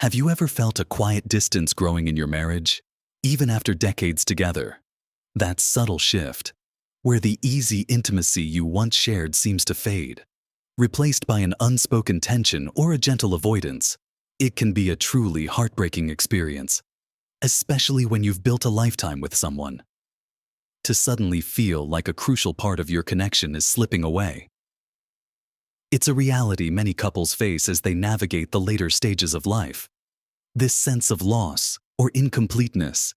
Have you ever felt a quiet distance growing in your marriage, even after decades together? That subtle shift, where the easy intimacy you once shared seems to fade, replaced by an unspoken tension or a gentle avoidance. It can be a truly heartbreaking experience, especially when you've built a lifetime with someone. To suddenly feel like a crucial part of your connection is slipping away. It's a reality many couples face as they navigate the later stages of life. This sense of loss or incompleteness,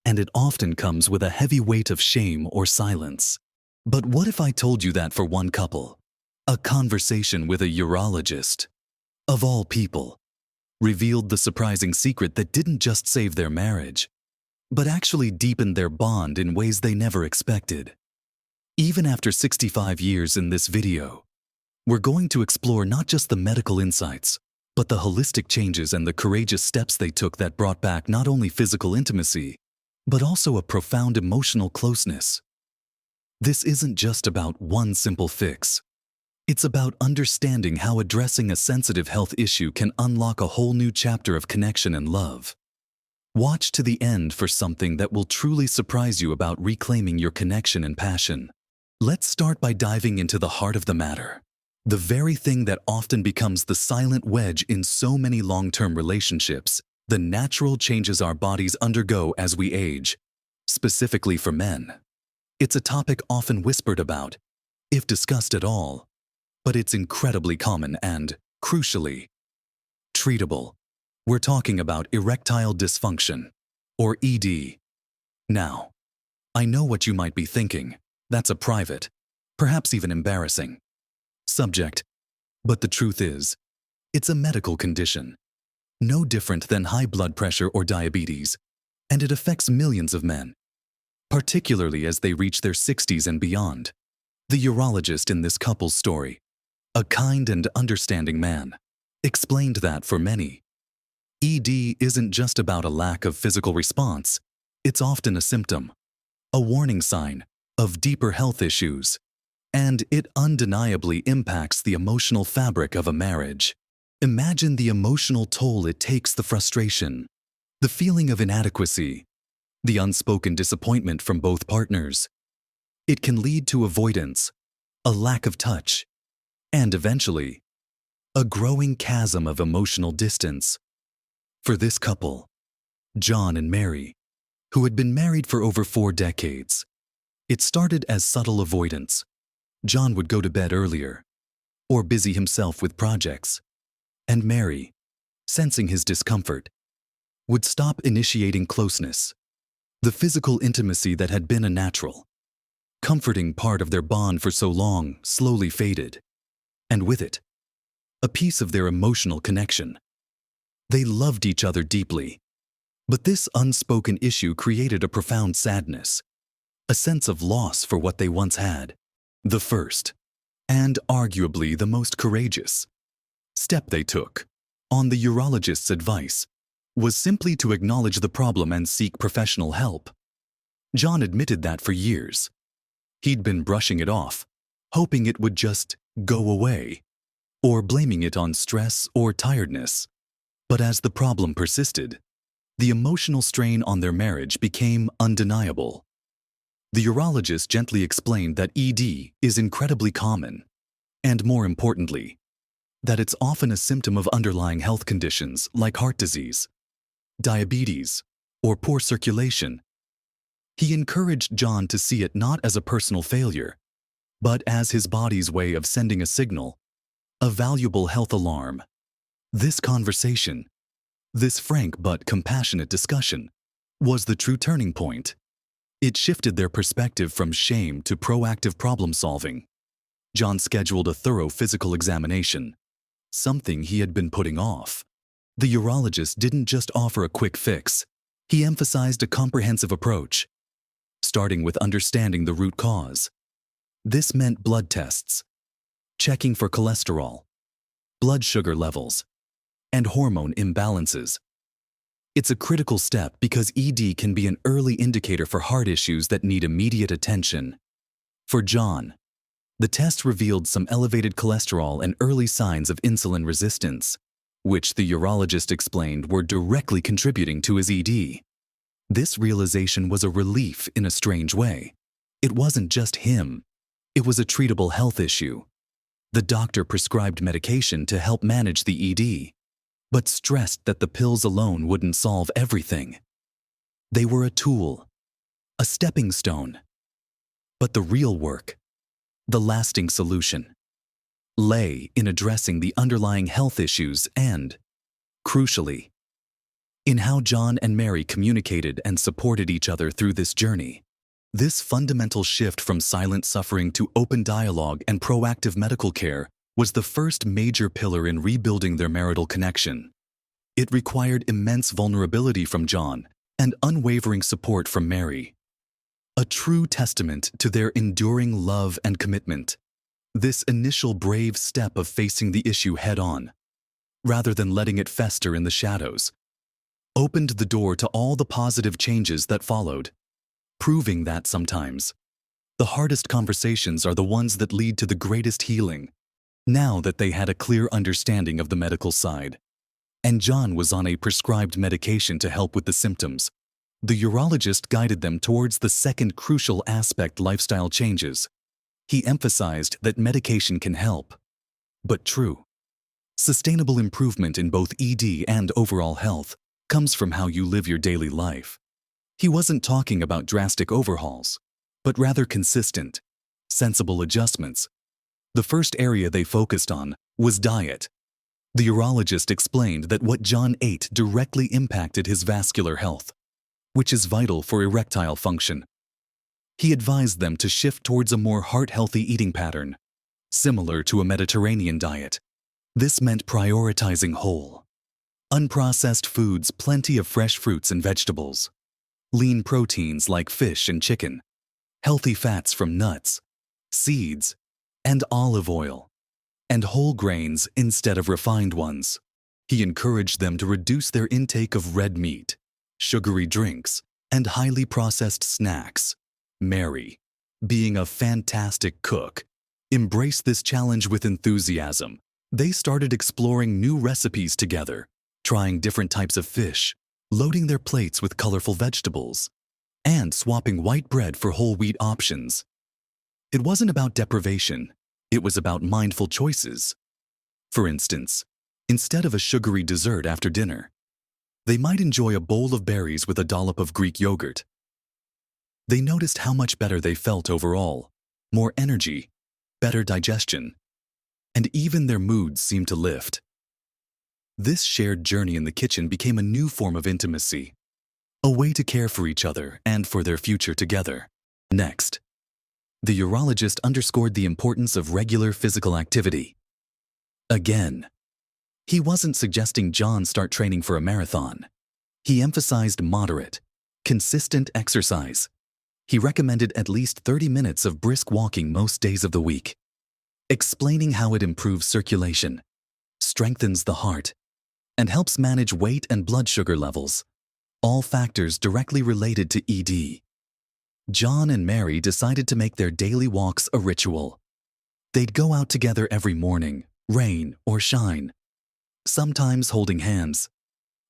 and it often comes with a heavy weight of shame or silence. But what if I told you that for one couple, a conversation with a urologist, of all people, revealed the surprising secret that didn't just save their marriage, but actually deepened their bond in ways they never expected? Even after 65 years in this video, we're going to explore not just the medical insights, but the holistic changes and the courageous steps they took that brought back not only physical intimacy, but also a profound emotional closeness. This isn't just about one simple fix. It's about understanding how addressing a sensitive health issue can unlock a whole new chapter of connection and love. Watch to the end for something that will truly surprise you about reclaiming your connection and passion. Let's start by diving into the heart of the matter. The very thing that often becomes the silent wedge in so many long-term relationships, the natural changes our bodies undergo as we age, specifically for men. It's a topic often whispered about, if discussed at all, but it's incredibly common and, crucially, treatable. We're talking about erectile dysfunction, or ED. Now, I know what you might be thinking. That's a private, perhaps even embarrassing, subject. But the truth is, it's a medical condition, no different than high blood pressure or diabetes, and it affects millions of men, particularly as they reach their 60s and beyond. The urologist in this couple's story, a kind and understanding man, explained that for many, ED isn't just about a lack of physical response. It's often a symptom, a warning sign of deeper health issues, and it undeniably impacts the emotional fabric of a marriage. Imagine the emotional toll it takes: the frustration, the feeling of inadequacy, the unspoken disappointment from both partners. It can lead to avoidance, a lack of touch, and eventually, a growing chasm of emotional distance. For this couple, John and Mary, who had been married for over 4 decades, it started as subtle avoidance. John would go to bed earlier, or busy himself with projects, and Mary, sensing his discomfort, would stop initiating closeness. The physical intimacy that had been a natural, comforting part of their bond for so long slowly faded, and with it, a piece of their emotional connection. They loved each other deeply, but this unspoken issue created a profound sadness, a sense of loss for what they once had. The first, and arguably the most courageous, step they took, on the urologist's advice, was simply to acknowledge the problem and seek professional help. John admitted that for years, he'd been brushing it off, hoping it would just go away, or blaming it on stress or tiredness. But as the problem persisted, the emotional strain on their marriage became undeniable. The urologist gently explained that ED is incredibly common, and more importantly, that it's often a symptom of underlying health conditions like heart disease, diabetes, or poor circulation. He encouraged John to see it not as a personal failure, but as his body's way of sending a signal, a valuable health alarm. This conversation, this frank but compassionate discussion, was the true turning point. It shifted their perspective from shame to proactive problem-solving. John scheduled a thorough physical examination, something he had been putting off. The urologist didn't just offer a quick fix. He emphasized a comprehensive approach, starting with understanding the root cause. This meant blood tests, checking for cholesterol, blood sugar levels, and hormone imbalances. It's a critical step because ED can be an early indicator for heart issues that need immediate attention. For John, the test revealed some elevated cholesterol and early signs of insulin resistance. which the urologist explained were directly contributing to his ED. This realization was a relief in a strange way. It wasn't just him. It was a treatable health issue. The doctor prescribed medication to help manage the ED, but stressed that the pills alone wouldn't solve everything. They were a tool, a stepping stone. But the real work, the lasting solution, lay in addressing the underlying health issues and, crucially, in how John and Mary communicated and supported each other through this journey. This fundamental shift from silent suffering to open dialogue and proactive medical care was the first major pillar in rebuilding their marital connection. It required immense vulnerability from John and unwavering support from Mary. A true testament to their enduring love and commitment. This initial brave step of facing the issue head-on, rather than letting it fester in the shadows, opened the door to all the positive changes that followed, proving that sometimes the hardest conversations are the ones that lead to the greatest healing. Now that they had a clear understanding of the medical side, and John was on a prescribed medication to help with the symptoms, the urologist guided them towards the second crucial aspect: lifestyle changes. He emphasized that medication can help, but true, sustainable improvement in both ED and overall health comes from how you live your daily life. He wasn't talking about drastic overhauls, but rather consistent, sensible adjustments. The first area they focused on was diet. The urologist explained that what John ate directly impacted his vascular health, which is vital for erectile function. He advised them to shift towards a more heart-healthy eating pattern, similar to a Mediterranean diet. This meant prioritizing whole, unprocessed foods, plenty of fresh fruits and vegetables, lean proteins like fish and chicken, healthy fats from nuts, seeds, and olive oil, and whole grains instead of refined ones. He encouraged them to reduce their intake of red meat, sugary drinks, and highly processed snacks. Mary, being a fantastic cook, embraced this challenge with enthusiasm. They started exploring new recipes together, trying different types of fish, loading their plates with colorful vegetables, and swapping white bread for whole wheat options. It wasn't about deprivation, it was about mindful choices. For instance, instead of a sugary dessert after dinner, they might enjoy a bowl of berries with a dollop of Greek yogurt. They noticed how much better they felt overall, more energy, better digestion, and even their moods seemed to lift. This shared journey in the kitchen became a new form of intimacy, a way to care for each other and for their future together. Next, the urologist underscored the importance of regular physical activity. Again, he wasn't suggesting John start training for a marathon. He emphasized moderate, consistent exercise. He recommended at least 30 minutes of brisk walking most days of the week, explaining how it improves circulation, strengthens the heart, and helps manage weight and blood sugar levels, all factors directly related to ED. John and Mary decided to make their daily walks a ritual. They'd go out together every morning, rain or shine, sometimes holding hands,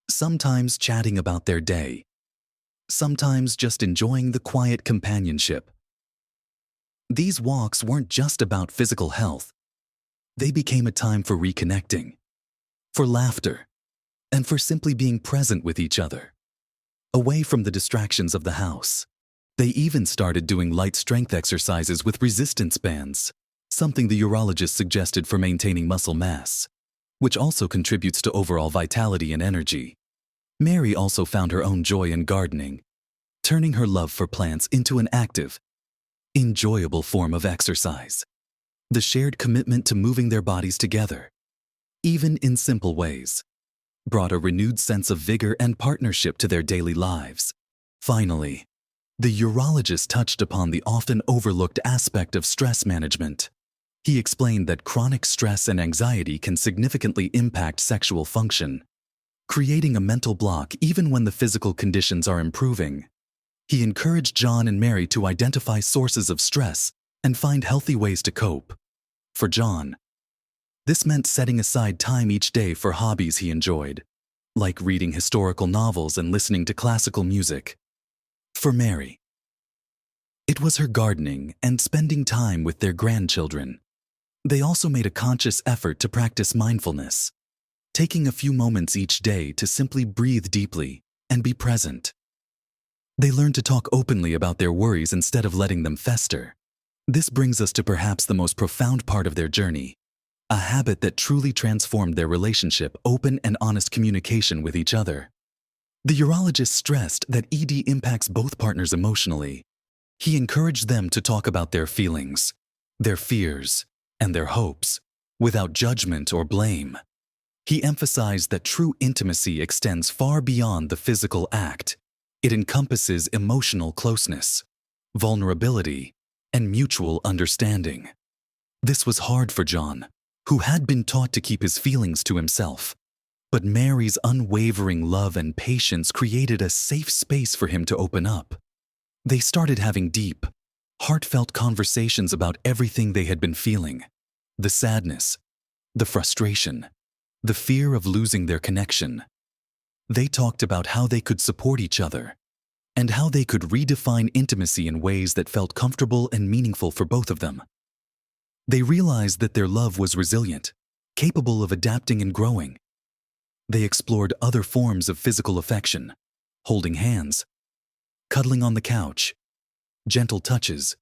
sometimes chatting about their day, sometimes just enjoying the quiet companionship. These walks weren't just about physical health. They became a time for reconnecting, for laughter, and for simply being present with each other, away from the distractions of the house. They even started doing light strength exercises with resistance bands, something the urologist suggested for maintaining muscle mass, which also contributes to overall vitality and energy. Mary also found her own joy in gardening, turning her love for plants into an active, enjoyable form of exercise. The shared commitment to moving their bodies together, even in simple ways, brought a renewed sense of vigor and partnership to their daily lives. Finally, the urologist touched upon the often overlooked aspect of stress management. He explained that chronic stress and anxiety can significantly impact sexual function, creating a mental block even when the physical conditions are improving. He encouraged John and Mary to identify sources of stress and find healthy ways to cope. For John, This meant setting aside time each day for hobbies he enjoyed, like reading historical novels and listening to classical music. For Mary, it was her gardening and spending time with their grandchildren. They also made a conscious effort to practice mindfulness, taking a few moments each day to simply breathe deeply and be present. They learned to talk openly about their worries instead of letting them fester. This brings us to perhaps the most profound part of their journey, a habit that truly transformed their relationship: open and honest communication with each other. The urologist stressed that ED impacts both partners emotionally. He encouraged them to talk about their feelings, their fears, and their hopes, without judgment or blame. He emphasized that true intimacy extends far beyond the physical act. It encompasses emotional closeness, vulnerability, and mutual understanding. This was hard for John, who had been taught to keep his feelings to himself. But Mary's unwavering love and patience created a safe space for him to open up. They started having deep, heartfelt conversations about everything they had been feeling: the sadness, the frustration, the fear of losing their connection. They talked about how they could support each other and how they could redefine intimacy in ways that felt comfortable and meaningful for both of them. They realized that their love was resilient, capable of adapting and growing. They explored other forms of physical affection: holding hands, cuddling on the couch, gentle touches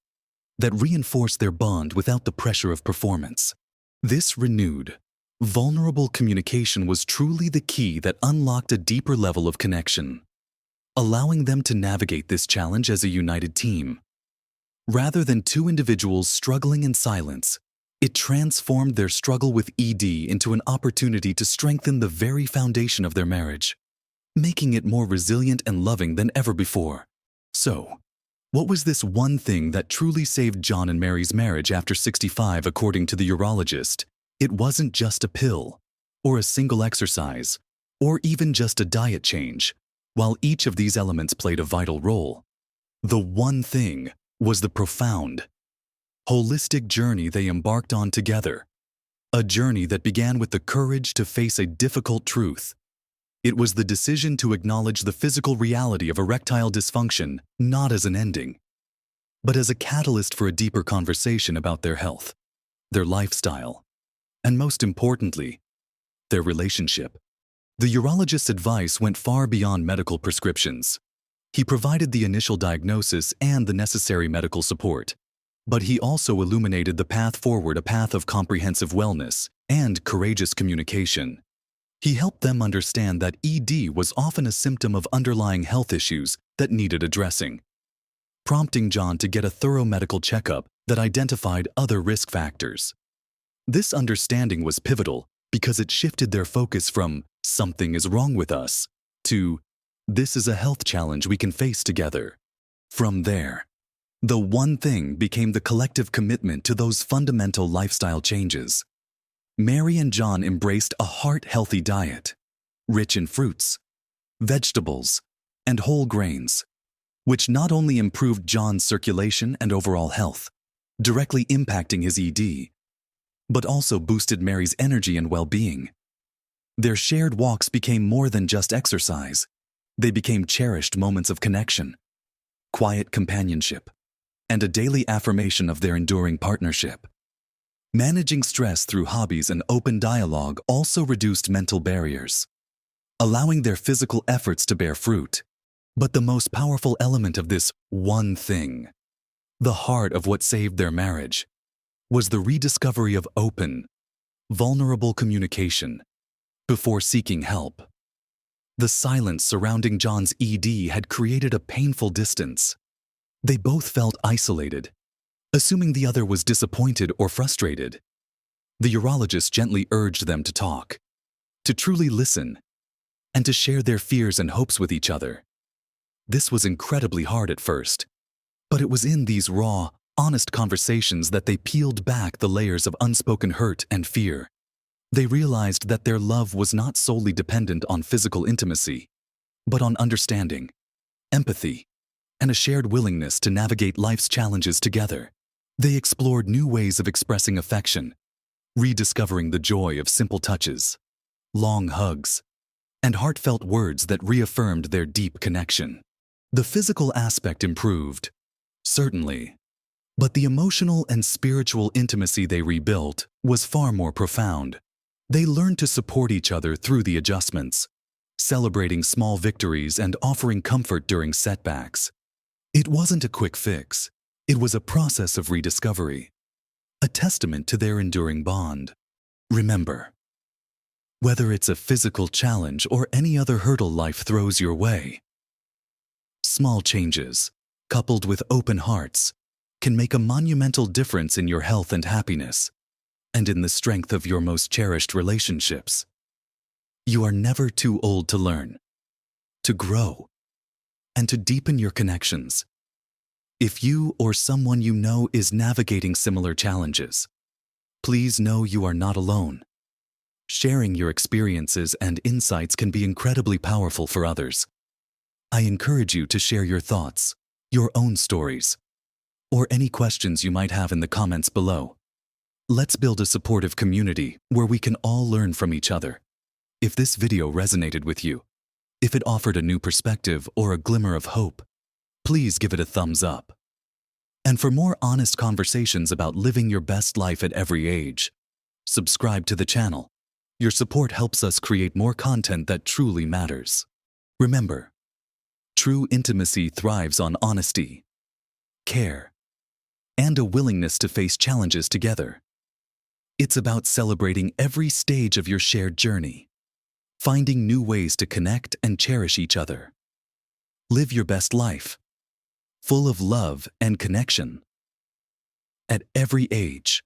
that reinforced their bond without the pressure of performance. This renewed, vulnerable communication was truly the key that unlocked a deeper level of connection, allowing them to navigate this challenge as a united team. Rather than two individuals struggling in silence, it transformed their struggle with ED into an opportunity to strengthen the very foundation of their marriage, making it more resilient and loving than ever before. So, what was this one thing that truly saved John and Mary's marriage after 65, according to the urologist? It wasn't just a pill, or a single exercise, or even just a diet change. While each of these elements played a vital role, the one thing was the profound, holistic journey they embarked on together. A journey that began with the courage to face a difficult truth. It was the decision to acknowledge the physical reality of erectile dysfunction, not as an ending, but as a catalyst for a deeper conversation about their health, their lifestyle, and most importantly, their relationship. The urologist's advice went far beyond medical prescriptions. He provided the initial diagnosis and the necessary medical support, but he also illuminated the path forward, a path of comprehensive wellness and courageous communication. He helped them understand that ED was often a symptom of underlying health issues that needed addressing, prompting John to get a thorough medical checkup that identified other risk factors. This understanding was pivotal because it shifted their focus from "something is wrong with us" to "this is a health challenge we can face together." From there, the one thing became the collective commitment to those fundamental lifestyle changes. Mary and John embraced a heart-healthy diet, rich in fruits, vegetables, and whole grains, which not only improved John's circulation and overall health, directly impacting his ED, but also boosted Mary's energy and well-being. Their shared walks became more than just exercise. They became cherished moments of connection, quiet companionship, and a daily affirmation of their enduring partnership. Managing stress through hobbies and open dialogue also reduced mental barriers, allowing their physical efforts to bear fruit. But the most powerful element of this one thing, the heart of what saved their marriage, was the rediscovery of open, vulnerable communication before seeking help. The silence surrounding John's ED had created a painful distance. They both felt isolated, assuming the other was disappointed or frustrated. The urologist gently urged them to talk, to truly listen, and to share their fears and hopes with each other. This was incredibly hard at first, but it was in these raw, honest conversations that they peeled back the layers of unspoken hurt and fear. They realized that their love was not solely dependent on physical intimacy, but on understanding, empathy, and a shared willingness to navigate life's challenges together. They explored new ways of expressing affection, rediscovering the joy of simple touches, long hugs, and heartfelt words that reaffirmed their deep connection. The physical aspect improved, certainly, but the emotional and spiritual intimacy they rebuilt was far more profound. They learned to support each other through the adjustments, celebrating small victories and offering comfort during setbacks. It wasn't a quick fix. It was a process of rediscovery, a testament to their enduring bond. Remember, whether it's a physical challenge or any other hurdle life throws your way, small changes, coupled with open hearts, can make a monumental difference in your health and happiness, and in the strength of your most cherished relationships. You are never too old to learn, to grow, and to deepen your connections. If you or someone you know is navigating similar challenges, please know you are not alone. Sharing your experiences and insights can be incredibly powerful for others. I encourage you to share your thoughts, your own stories, or any questions you might have in the comments below. Let's build a supportive community where we can all learn from each other. If this video resonated with you, if it offered a new perspective or a glimmer of hope, please give it a thumbs up. And for more honest conversations about living your best life at every age, subscribe to the channel. Your support helps us create more content that truly matters. Remember, true intimacy thrives on honesty, care, and a willingness to face challenges together. It's about celebrating every stage of your shared journey, finding new ways to connect and cherish each other. Live your best life, full of love and connection. At every age.